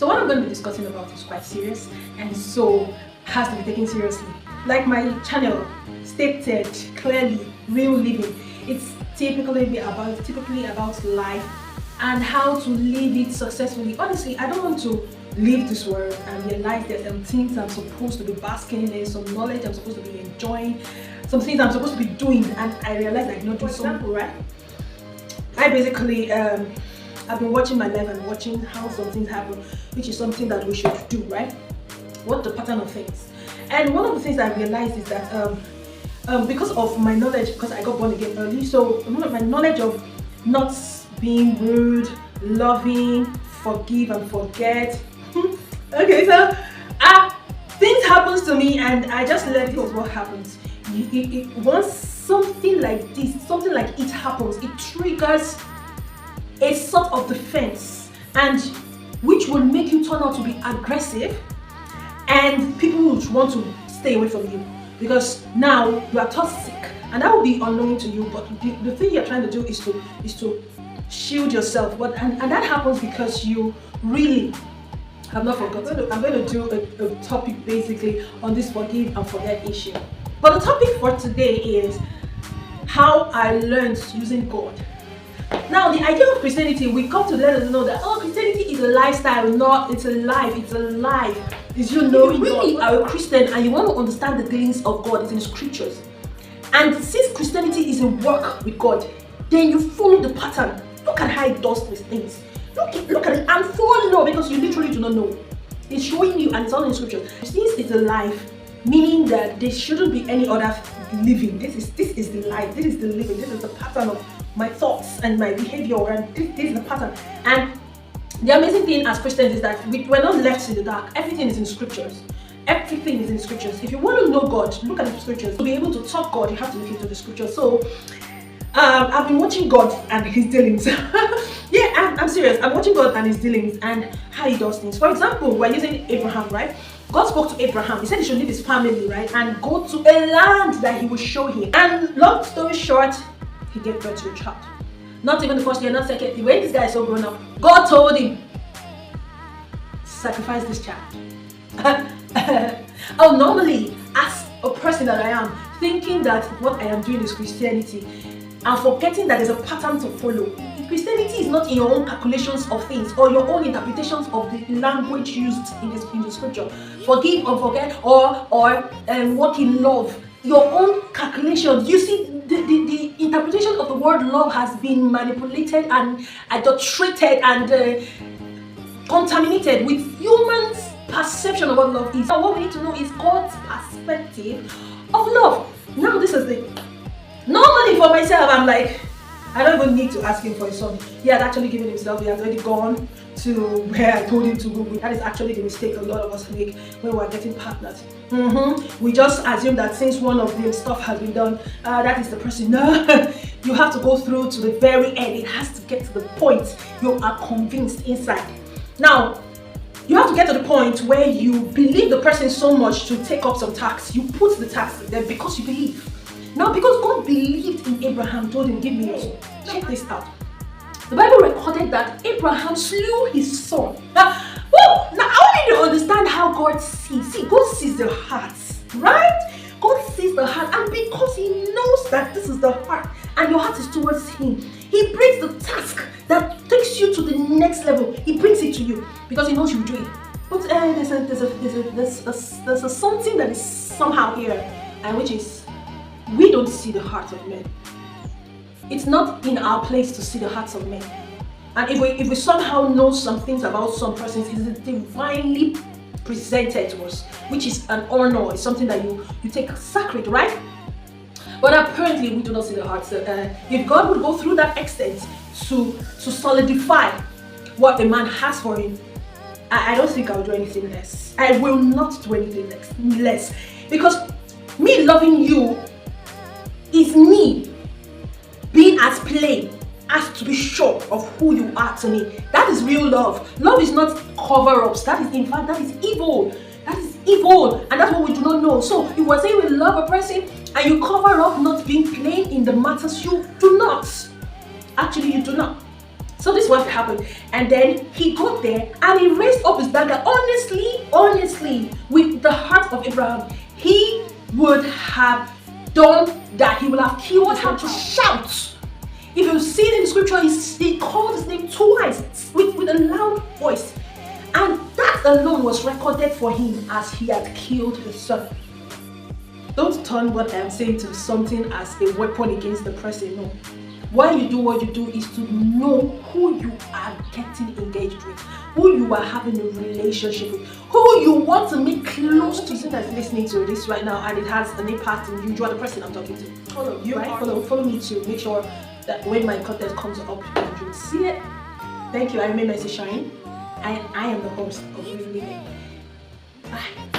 So what I'm going to be discussing about is quite serious and so has to be taken seriously. Like my channel stated clearly, real living. It's typically about life and how to live it successfully. Honestly, I don't want to leave this world and realize there's some things I'm supposed to be basking in, some knowledge I'm supposed to be enjoying, some things I'm supposed to be doing, and I realize I did not do so. For example, right? I basically I've been watching my life and watching how some things happen, which is something that we should do, right? What the pattern of things. And one of the things I realized is that because of my knowledge, because I got born again early, so my knowledge of not being rude, loving, forgive and forget. Okay, so things happens to me and I just let it go. What happens? Once something like this, something like it happens, it triggers a sort of defense, and which will make you turn out to be aggressive, and people will want to stay away from you because now you are toxic, and that will be unknown to you. But the thing you're trying to do is to shield yourself. But and that happens because you really have not forgotten. I'm going to do a topic basically on this forgive and forget issue. But the topic for today is how I learned using God. Now, the idea of Christianity, we come to let us know that Christianity is a lifestyle, it's a life, it's a life. Is you know, if you really are a Christian and you want to understand the dealings of God, it's in the scriptures. And since Christianity is a work with God, then you follow the pattern. Look at how it does these things. Look at it and follow, because you literally do not know. It's showing you, and it's all in the scriptures. Since it's a life, meaning that there shouldn't be any other living. This is the life. This is the living. This is the pattern of my thoughts and my behavior, and this is the pattern. And the amazing thing as Christians is that we're not left in the dark. Everything is in scriptures. Everything is in scriptures. If you want to know God, look at the scriptures. To be able to talk God, you have to look into the scriptures. So I've been watching God and his dealings. Yeah, I'm serious. I'm watching God and his dealings and how he does things. For example, we're using Abraham, right? God spoke to Abraham. He said he should leave his family, right, and go to a land that he will show him. And long story short, he gave birth to a child. Not even the first year, not second year. When this guy is so grown up, God told him, sacrifice this child. Oh, normally, as a person that I am, thinking that what I am doing is Christianity, and forgetting that there's a pattern to follow. Christianity is not in your own calculations of things or your own interpretations of the language used in the scripture. Forgive or forget or walk in love. Your own calculations. You see, the interpretation of the word love has been manipulated and adulterated and contaminated with humans' perception of what love is. So what we need to know is God's perspective of love. Now this is the... Normally for myself, I'm like, I don't even need to ask him for his son. He has actually given himself. He has already gone to where I told him to go. That is actually the mistake a lot of us make when we're getting partners. We just assume that since one of the stuff has been done, that is the person. No, you have to go through to the very end. It has to get to the point you are convinced inside. Now, you have to get to the point where you believe the person so much to take up some tax. You put the tax there because you believe. Now, because God believed in Abraham, told him, give me your son. Check this out. The Bible recorded that Abraham slew his son. Now I want you to understand how God sees. See, God sees the heart, right? God sees the heart, and because he knows that this is the heart, and your heart is towards him, he brings the task that takes you to the next level. He brings it to you because he knows you will do it. But there's a something that is somehow here, and which is, we don't see the hearts of men. It's not in our place to see the hearts of men. And if we somehow know some things about some persons, it is divinely presented to us, which is an honor. It's something that you take sacred, right? But apparently we do not see the hearts. If God would go through that extent to solidify what a man has for him, I don't think I'll do anything less. I will not do anything less. Because me loving you is me being as plain as to be sure of who you are to me. That is real love. Love is not cover-ups. That is, in fact, that is evil. That is evil, and that's what we do not know. So if we're saying we love a person and you cover up not being plain in the matters, you do not. Actually, you do not. So this is what happened. And then he got there and he raised up his dagger. Honestly, with the heart of Abraham, he would have done that. He would have killed him to shout. If you see it in the scripture, he called his name twice with a loud voice. And that alone was recorded for him as he had killed his son. Don't turn what I'm saying to something as a weapon against the person. No. Why you do what you do is to know who you are getting engaged with, who you are having a relationship with, who you want to make close to you that's listening to this right now, and it has an impact on you. You are the person I'm talking to. Follow you, right? Follow me to make sure that when my content comes up, you will see it. Thank you. I remain Mercy Shine, and I am the host of Real Living. Bye.